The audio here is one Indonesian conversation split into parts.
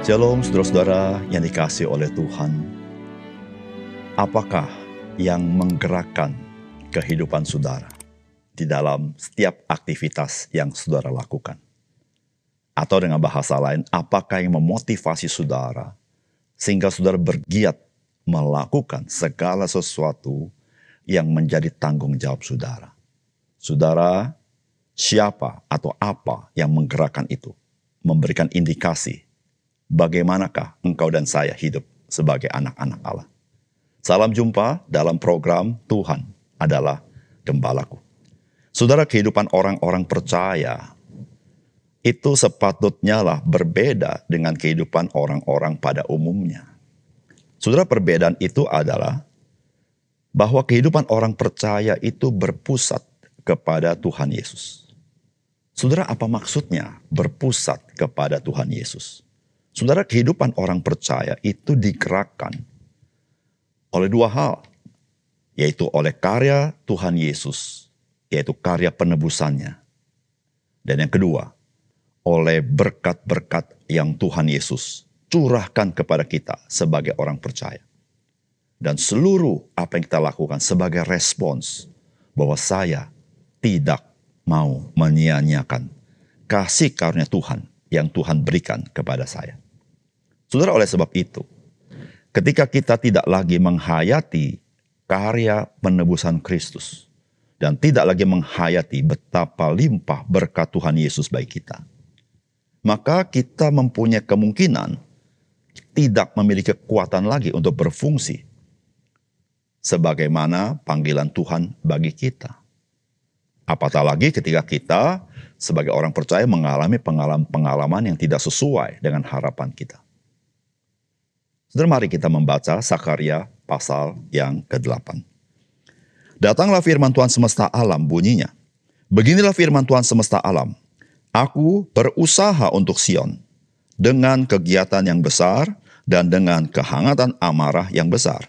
Shalom saudara-saudara yang dikasihi oleh Tuhan. Apakah yang menggerakkan kehidupan saudara di dalam setiap aktivitas yang saudara lakukan? Atau dengan bahasa lain, apakah yang memotivasi saudara sehingga saudara bergiat melakukan segala sesuatu yang menjadi tanggung jawab saudara? Saudara, siapa atau apa yang menggerakkan itu? Memberikan indikasi bagaimanakah engkau dan saya hidup sebagai anak-anak Allah. Salam jumpa dalam program Tuhan adalah Gembalaku. Saudara, kehidupan orang-orang percaya itu sepatutnya lah berbeda dengan kehidupan orang-orang pada umumnya. Saudara, perbedaan itu adalah bahwa kehidupan orang percaya itu berpusat kepada Tuhan Yesus. Saudara, apa maksudnya berpusat kepada Tuhan Yesus? Saudara, kehidupan orang percaya itu digerakkan oleh dua hal, yaitu oleh karya Tuhan Yesus, yaitu karya penebusannya. Dan yang kedua, oleh berkat-berkat yang Tuhan Yesus curahkan kepada kita sebagai orang percaya. Dan seluruh apa yang kita lakukan sebagai respons bahwa saya tidak mau menyia-nyiakan kasih karunia Tuhan yang Tuhan berikan kepada saya. Saudara, oleh sebab itu, ketika kita tidak lagi menghayati karya penebusan Kristus dan tidak lagi menghayati betapa limpah berkat Tuhan Yesus bagi kita, maka kita mempunyai kemungkinan tidak memiliki kekuatan lagi untuk berfungsi sebagaimana panggilan Tuhan bagi kita. Apatah lagi ketika kita sebagai orang percaya mengalami pengalaman-pengalaman yang tidak sesuai dengan harapan kita. Saudara, mari kita membaca Sakaria pasal yang ke-8. Datanglah firman Tuhan semesta alam, bunyinya. Beginilah firman Tuhan semesta alam. Aku berusaha untuk Sion dengan kegiatan yang besar dan dengan kehangatan amarah yang besar.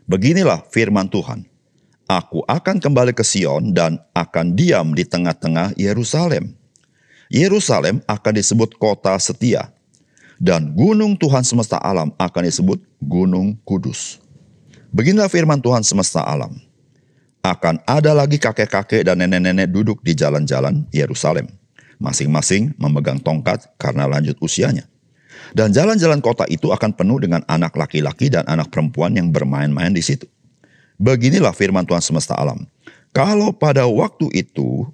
Beginilah firman Tuhan. Aku akan kembali ke Sion dan akan diam di tengah-tengah Yerusalem. Yerusalem akan disebut kota setia, dan gunung Tuhan semesta alam akan disebut Gunung Kudus. Beginilah firman Tuhan semesta alam. Akan ada lagi kakek-kakek dan nenek-nenek duduk di jalan-jalan Yerusalem, masing-masing memegang tongkat karena lanjut usianya. Dan jalan-jalan kota itu akan penuh dengan anak laki-laki dan anak perempuan yang bermain-main di situ. Beginilah firman Tuhan semesta alam. Kalau pada waktu itu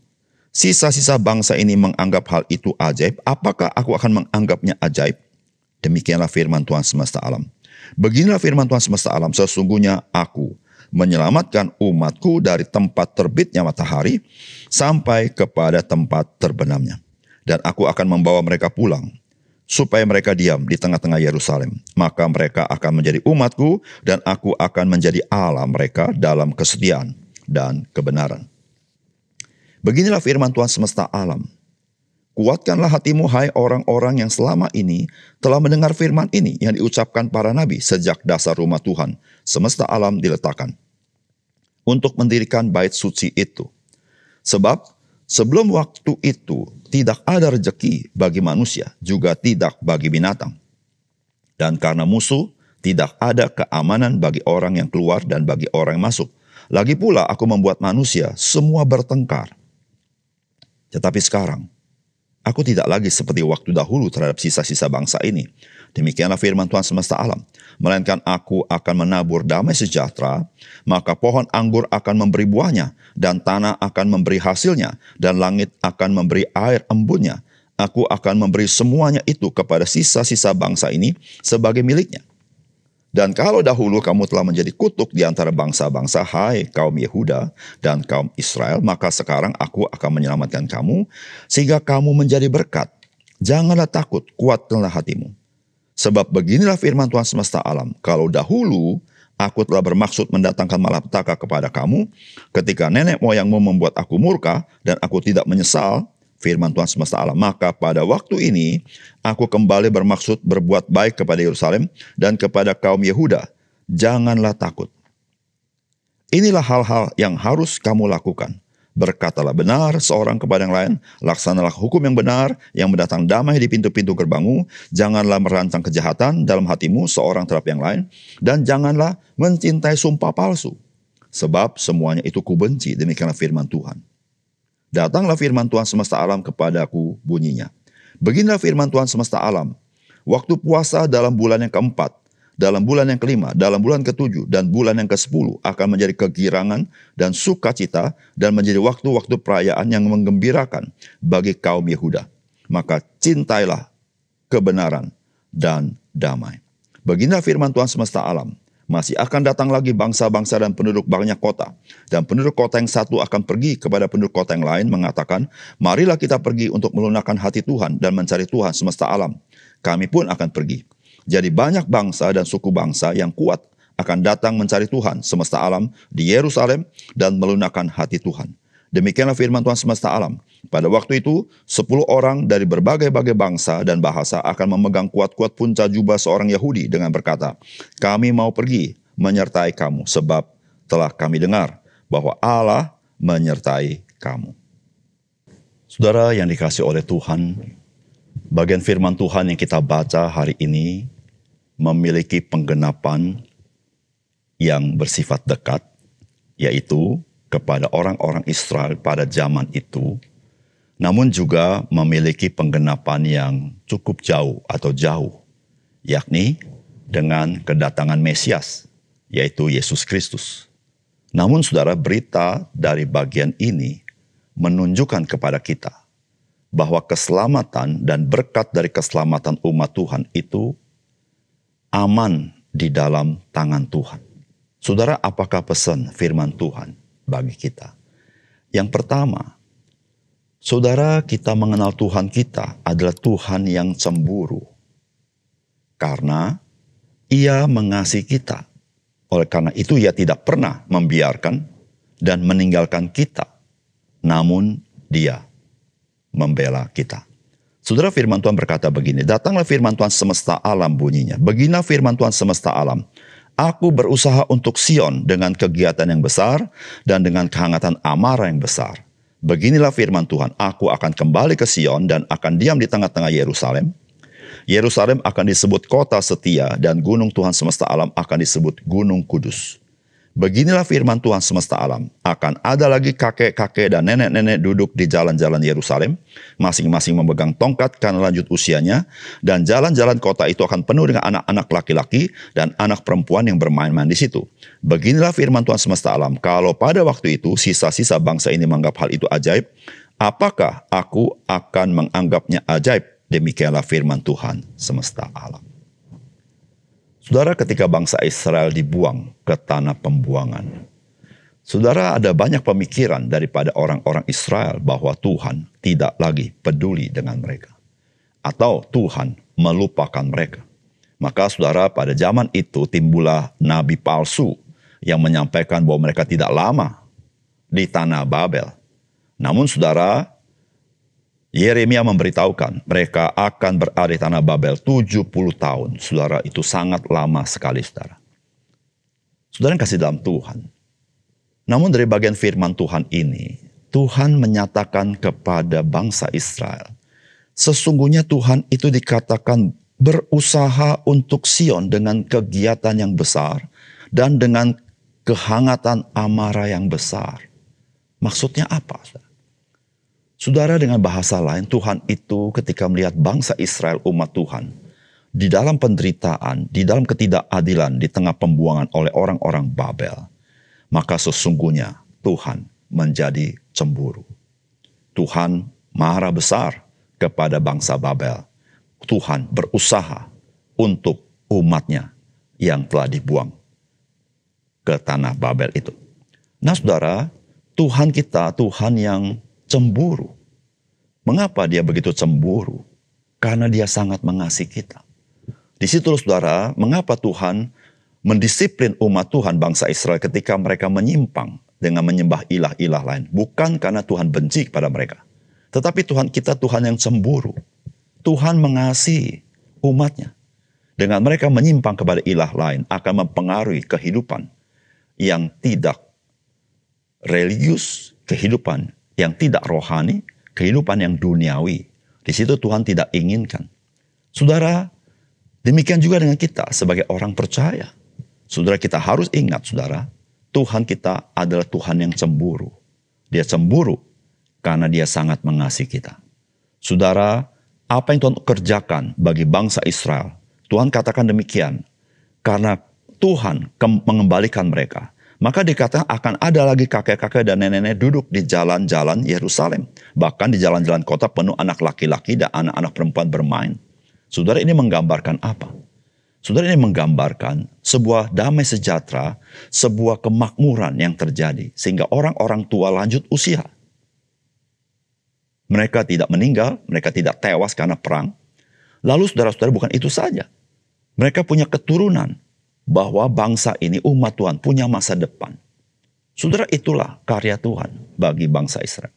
sisa-sisa bangsa ini menganggap hal itu ajaib, apakah aku akan menganggapnya ajaib? Demikianlah firman Tuhan semesta alam. Beginilah firman Tuhan semesta alam. Sesungguhnya aku menyelamatkan umatku dari tempat terbitnya matahari sampai kepada tempat terbenamnya. Dan aku akan membawa mereka pulang, supaya mereka diam di tengah-tengah Yerusalem. Maka mereka akan menjadi umatku, dan aku akan menjadi Allah mereka dalam kesetiaan dan kebenaran. Beginilah firman Tuhan semesta alam. Kuatkanlah hatimu, hai orang-orang yang selama ini telah mendengar firman ini yang diucapkan para nabi sejak dasar rumah Tuhan semesta alam diletakkan, untuk mendirikan bait suci itu. Sebab sebelum waktu itu tidak ada rejeki bagi manusia, juga tidak bagi binatang. Dan karena musuh, tidak ada keamanan bagi orang yang keluar dan bagi orang yang masuk. Lagi pula aku membuat manusia semua bertengkar. Tetapi sekarang, aku tidak lagi seperti waktu dahulu terhadap sisa-sisa bangsa ini. Demikianlah firman Tuhan semesta alam. Melainkan aku akan menabur damai sejahtera, maka pohon anggur akan memberi buahnya, dan tanah akan memberi hasilnya, dan langit akan memberi air embunnya. Aku akan memberi semuanya itu kepada sisa-sisa bangsa ini sebagai miliknya. Dan kalau dahulu kamu telah menjadi kutuk di antara bangsa-bangsa, hai kaum Yehuda dan kaum Israel, maka sekarang aku akan menyelamatkan kamu, sehingga kamu menjadi berkat. Janganlah takut, kuatkanlah hatimu. Sebab beginilah firman Tuhan semesta alam. Kalau dahulu aku telah bermaksud mendatangkan malapetaka kepada kamu, ketika nenek moyangmu membuat aku murka, dan aku tidak menyesal, firman Tuhan semesta alam, maka pada waktu ini aku kembali bermaksud berbuat baik kepada Yerusalem dan kepada kaum Yehuda. Janganlah takut. Inilah hal-hal yang harus kamu lakukan. Berkatalah benar seorang kepada yang lain, laksanalah hukum yang benar, yang mendatang damai di pintu-pintu gerbangmu, janganlah merancang kejahatan dalam hatimu seorang terhadap yang lain, dan janganlah mencintai sumpah palsu. Sebab semuanya itu kubenci, demikianlah firman Tuhan. Datanglah firman Tuhan semesta alam kepadaku, bunyinya. Beginilah firman Tuhan semesta alam, waktu puasa dalam bulan yang keempat, dalam bulan yang kelima, dalam bulan ketujuh, dan bulan yang ke-10 akan menjadi kegirangan dan sukacita dan menjadi waktu-waktu perayaan yang menggembirakan bagi kaum Yehuda. Maka cintailah kebenaran dan damai. Beginilah firman Tuhan semesta alam. Masih akan datang lagi bangsa-bangsa dan penduduk banyak kota. Dan penduduk kota yang satu akan pergi kepada penduduk kota yang lain mengatakan, marilah kita pergi untuk melunakkan hati Tuhan dan mencari Tuhan semesta alam. Kami pun akan pergi. Jadi banyak bangsa dan suku bangsa yang kuat akan datang mencari Tuhan semesta alam di Yerusalem dan melunakkan hati Tuhan. Demikianlah firman Tuhan semesta alam. Pada waktu itu, 10 orang dari berbagai-bagai bangsa dan bahasa akan memegang kuat-kuat punca jubah seorang Yahudi dengan berkata, kami mau pergi menyertai kamu sebab telah kami dengar bahwa Allah menyertai kamu. Saudara yang dikasihi oleh Tuhan, bagian firman Tuhan yang kita baca hari ini memiliki penggenapan yang bersifat dekat, yaitu kepada orang-orang Israel pada zaman itu, namun juga memiliki penggenapan yang cukup jauh atau jauh, yakni dengan kedatangan Mesias, yaitu Yesus Kristus. Namun saudara, berita dari bagian ini menunjukkan kepada kita bahwa keselamatan dan berkat dari keselamatan umat Tuhan itu aman di dalam tangan Tuhan. Saudara, apakah pesan firman Tuhan bagi kita? Yang pertama, saudara, kita mengenal Tuhan kita adalah Tuhan yang cemburu. Karena Ia mengasihi kita. Oleh karena itu Ia tidak pernah membiarkan dan meninggalkan kita. Namun Dia membela kita. Saudara, firman Tuhan berkata begini, datanglah firman Tuhan semesta alam bunyinya. Beginilah firman Tuhan semesta alam. Aku berusaha untuk Sion dengan kegiatan yang besar dan dengan kehangatan amarah yang besar. Beginilah firman Tuhan, aku akan kembali ke Sion dan akan diam di tengah-tengah Yerusalem. Yerusalem akan disebut kota setia dan gunung Tuhan semesta alam akan disebut gunung kudus. Beginilah firman Tuhan semesta alam, akan ada lagi kakek-kakek dan nenek-nenek duduk di jalan-jalan Yerusalem, masing-masing memegang tongkat karena lanjut usianya, dan jalan-jalan kota itu akan penuh dengan anak-anak laki-laki dan anak perempuan yang bermain-main di situ. Beginilah firman Tuhan semesta alam, kalau pada waktu itu sisa-sisa bangsa ini menganggap hal itu ajaib, apakah aku akan menganggapnya ajaib? Demikianlah firman Tuhan semesta alam. Saudara, ketika bangsa Israel dibuang ke tanah pembuangan, saudara, ada banyak pemikiran daripada orang-orang Israel bahwa Tuhan tidak lagi peduli dengan mereka. Atau Tuhan melupakan mereka. Maka saudara, pada zaman itu timbullah nabi palsu yang menyampaikan bahwa mereka tidak lama di tanah Babel. Namun saudara, Yeremia memberitahukan mereka akan berada di tanah Babel 70 tahun. Saudara, itu sangat lama sekali, saudara. Saudara yang kasih dalam Tuhan. Namun dari bagian firman Tuhan ini, Tuhan menyatakan kepada bangsa Israel, sesungguhnya Tuhan itu dikatakan berusaha untuk Sion dengan kegiatan yang besar dan dengan kehangatan amarah yang besar. Maksudnya apa, saudara? Saudara, dengan bahasa lain, Tuhan itu ketika melihat bangsa Israel umat Tuhan, di dalam penderitaan, di dalam ketidakadilan, di tengah pembuangan oleh orang-orang Babel, maka sesungguhnya Tuhan menjadi cemburu. Tuhan marah besar kepada bangsa Babel. Tuhan berusaha untuk umatnya yang telah dibuang ke tanah Babel itu. Nah saudara, Tuhan kita, Tuhan yang cemburu. Mengapa dia begitu cemburu? Karena dia sangat mengasihi kita. Di situ saudara, mengapa Tuhan mendisiplin umat Tuhan bangsa Israel ketika mereka menyimpang dengan menyembah ilah-ilah lain. Bukan karena Tuhan benci kepada mereka. Tetapi Tuhan kita Tuhan yang cemburu. Tuhan mengasihi umatnya. Dengan mereka menyimpang kepada ilah lain akan mempengaruhi kehidupan yang tidak religius, kehidupan yang tidak rohani, kehidupan yang duniawi. Di situ Tuhan tidak inginkan. Saudara, demikian juga dengan kita sebagai orang percaya. Saudara, kita harus ingat, saudara, Tuhan kita adalah Tuhan yang cemburu. Dia cemburu karena dia sangat mengasihi kita. Saudara, apa yang Tuhan kerjakan bagi bangsa Israel, Tuhan katakan demikian, karena Tuhan mengembalikan mereka. Maka dikatakan akan ada lagi kakek-kakek dan nenek-nenek duduk di jalan-jalan Yerusalem. Bahkan di jalan-jalan kota penuh anak laki-laki dan anak-anak perempuan bermain. Saudara, ini menggambarkan apa? Saudara, ini menggambarkan sebuah damai sejahtera, sebuah kemakmuran yang terjadi. Sehingga orang-orang tua lanjut usia. Mereka tidak meninggal, mereka tidak tewas karena perang. Lalu saudara-saudara, bukan itu saja. Mereka punya keturunan bahwa bangsa ini, umat Tuhan, punya masa depan. Saudara, itulah karya Tuhan bagi bangsa Israel.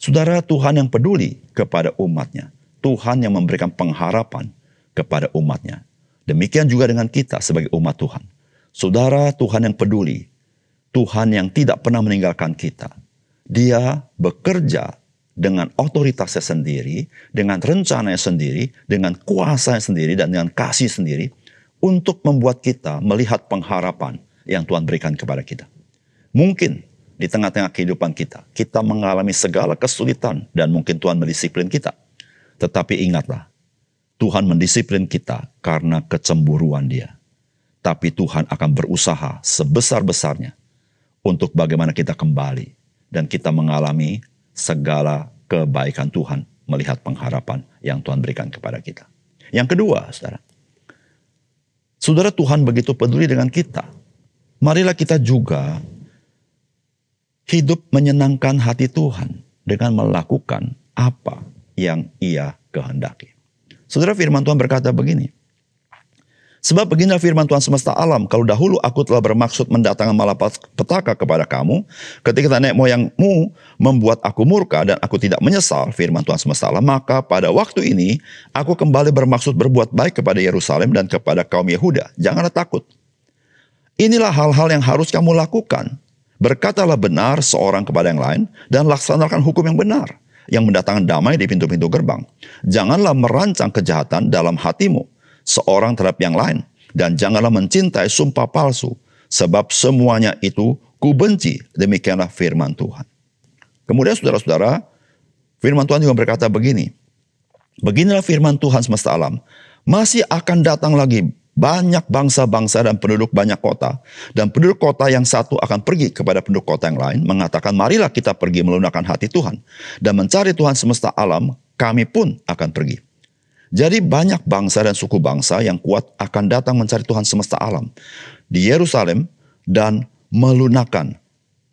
Saudara, Tuhan yang peduli kepada umatnya. Tuhan yang memberikan pengharapan kepada umatnya. Demikian juga dengan kita sebagai umat Tuhan. Saudara, Tuhan yang peduli. Tuhan yang tidak pernah meninggalkan kita. Dia bekerja dengan otoritasnya sendiri, dengan rencananya sendiri, dengan kuasanya sendiri, dan dengan kasih sendiri, untuk membuat kita melihat pengharapan yang Tuhan berikan kepada kita. Mungkin di tengah-tengah kehidupan kita, kita mengalami segala kesulitan dan mungkin Tuhan mendisiplin kita. Tetapi ingatlah, Tuhan mendisiplin kita karena kecemburuan Dia. Tapi Tuhan akan berusaha sebesar-besarnya untuk bagaimana kita kembali dan kita mengalami segala kebaikan Tuhan melihat pengharapan yang Tuhan berikan kepada kita. Yang kedua, saudara. Saudara, Tuhan begitu peduli dengan kita. Marilah kita juga hidup menyenangkan hati Tuhan dengan melakukan apa yang Ia kehendaki. Saudara, firman Tuhan berkata begini. Sebab beginilah firman Tuhan semesta alam, kalau dahulu aku telah bermaksud mendatangkan malapetaka kepada kamu, ketika nenek moyangmu membuat aku murka dan aku tidak menyesal, firman Tuhan semesta alam, maka pada waktu ini aku kembali bermaksud berbuat baik kepada Yerusalem dan kepada kaum Yehuda. Janganlah takut. Inilah hal-hal yang harus kamu lakukan. Berkatalah benar seorang kepada yang lain dan laksanakan hukum yang benar, yang mendatangkan damai di pintu-pintu gerbang. Janganlah merancang kejahatan dalam hatimu seorang terhadap yang lain, dan janganlah mencintai sumpah palsu, sebab semuanya itu kubenci. Demikianlah firman Tuhan. Kemudian saudara-saudara, firman Tuhan juga berkata begini. Beginilah firman Tuhan semesta alam, masih akan datang lagi banyak bangsa-bangsa dan penduduk banyak kota, dan penduduk kota yang satu akan pergi kepada penduduk kota yang lain, mengatakan marilah kita pergi melunakkan hati Tuhan, dan mencari Tuhan semesta alam, kami pun akan pergi. Jadi banyak bangsa dan suku bangsa yang kuat akan datang mencari Tuhan semesta alam di Yerusalem dan melunakkan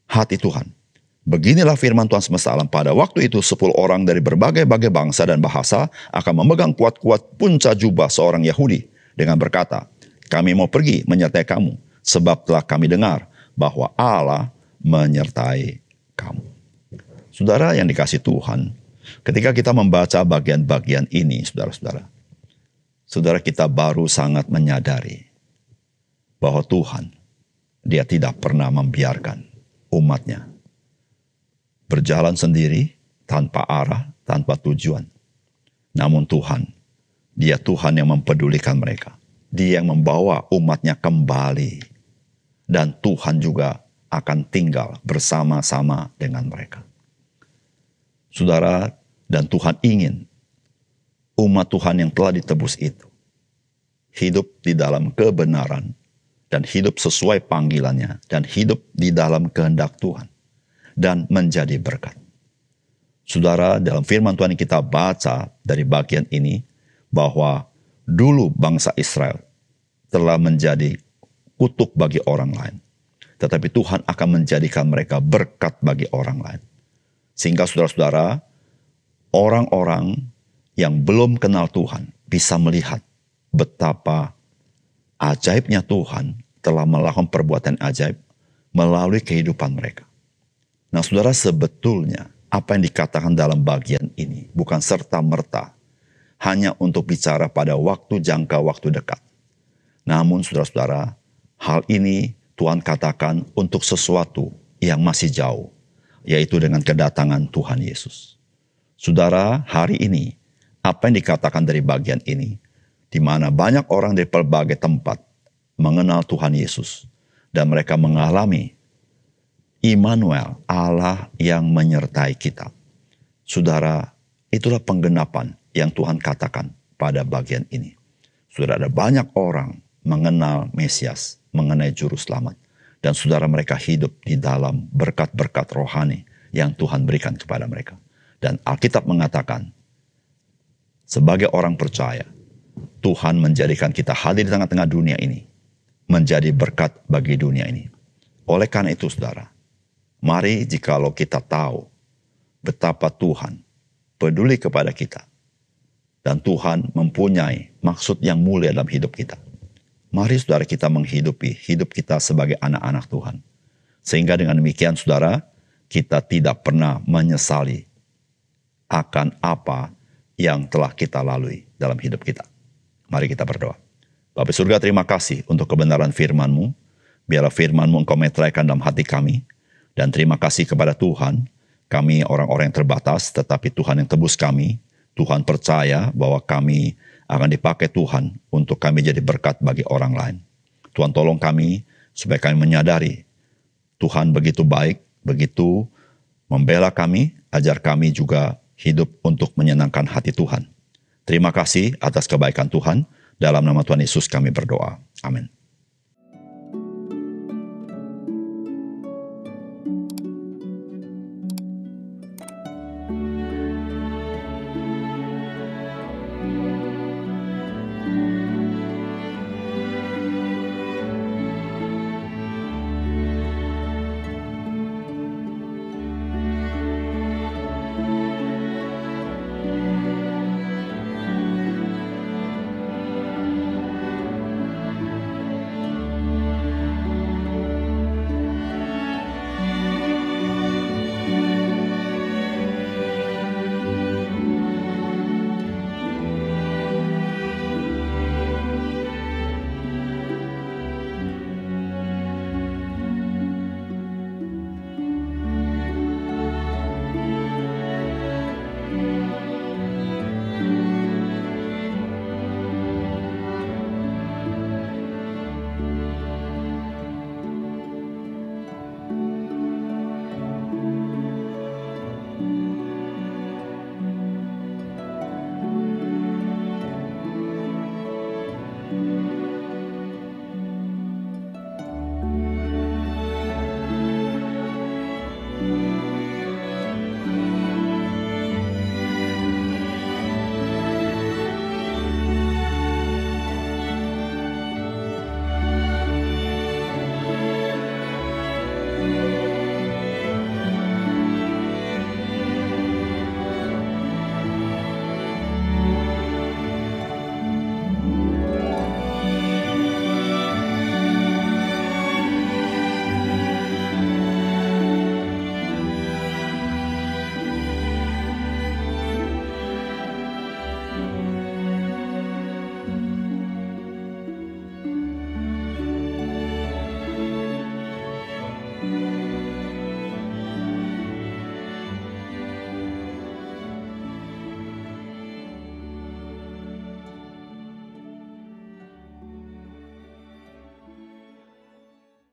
hati Tuhan. Beginilah firman Tuhan semesta alam, pada waktu itu 10 orang dari berbagai-bagai bangsa dan bahasa akan memegang kuat-kuat punca jubah seorang Yahudi dengan berkata, kami mau pergi menyertai kamu, sebab telah kami dengar bahwa Allah menyertai kamu. Saudara yang dikasihi Tuhan, ketika kita membaca bagian-bagian ini, saudara-saudara, saudara kita baru sangat menyadari bahwa Tuhan, Dia tidak pernah membiarkan umatnya berjalan sendiri tanpa arah, tanpa tujuan. Namun Tuhan, Dia Tuhan yang mempedulikan mereka. Dia yang membawa umatnya kembali. Dan Tuhan juga akan tinggal bersama-sama dengan mereka. Saudara, dan Tuhan ingin umat Tuhan yang telah ditebus itu hidup di dalam kebenaran dan hidup sesuai panggilannya dan hidup di dalam kehendak Tuhan dan menjadi berkat. Saudara, dalam firman Tuhan yang kita baca dari bagian ini bahwa dulu bangsa Israel telah menjadi kutuk bagi orang lain, tetapi Tuhan akan menjadikan mereka berkat bagi orang lain. Sehingga saudara-saudara, orang-orang yang belum kenal Tuhan bisa melihat betapa ajaibnya Tuhan telah melakukan perbuatan ajaib melalui kehidupan mereka. Nah saudara, sebetulnya apa yang dikatakan dalam bagian ini bukan serta-merta hanya untuk bicara pada waktu jangka waktu dekat. Namun saudara-saudara, hal ini Tuhan katakan untuk sesuatu yang masih jauh, yaitu dengan kedatangan Tuhan Yesus. Saudara, hari ini, apa yang dikatakan dari bagian ini, di mana banyak orang dari berbagai tempat mengenal Tuhan Yesus, dan mereka mengalami Immanuel, Allah yang menyertai kita. Saudara, itulah penggenapan yang Tuhan katakan pada bagian ini. Sudah ada banyak orang mengenal Mesias, mengenai Juru Selamat. Dan saudara, mereka hidup di dalam berkat-berkat rohani yang Tuhan berikan kepada mereka. Dan Alkitab mengatakan, sebagai orang percaya, Tuhan menjadikan kita hadir di tengah-tengah dunia ini, menjadi berkat bagi dunia ini. Oleh karena itu saudara, mari jikalau kita tahu betapa Tuhan peduli kepada kita, dan Tuhan mempunyai maksud yang mulia dalam hidup kita. Mari saudara kita menghidupi hidup kita sebagai anak-anak Tuhan. Sehingga dengan demikian saudara, kita tidak pernah menyesali akan apa yang telah kita lalui dalam hidup kita. Mari kita berdoa. Bapa surga, terima kasih untuk kebenaran firman-Mu. Biarlah firman-Mu Engkau meteraikan dalam hati kami. Dan terima kasih kepada Tuhan, kami orang-orang yang terbatas, tetapi Tuhan yang tebus kami. Tuhan percaya bahwa kami akan dipakai Tuhan untuk kami jadi berkat bagi orang lain. Tuhan tolong kami supaya kami menyadari Tuhan begitu baik, begitu membela kami, ajar kami juga hidup untuk menyenangkan hati Tuhan. Terima kasih atas kebaikan Tuhan. Dalam nama Tuhan Yesus kami berdoa. Amin.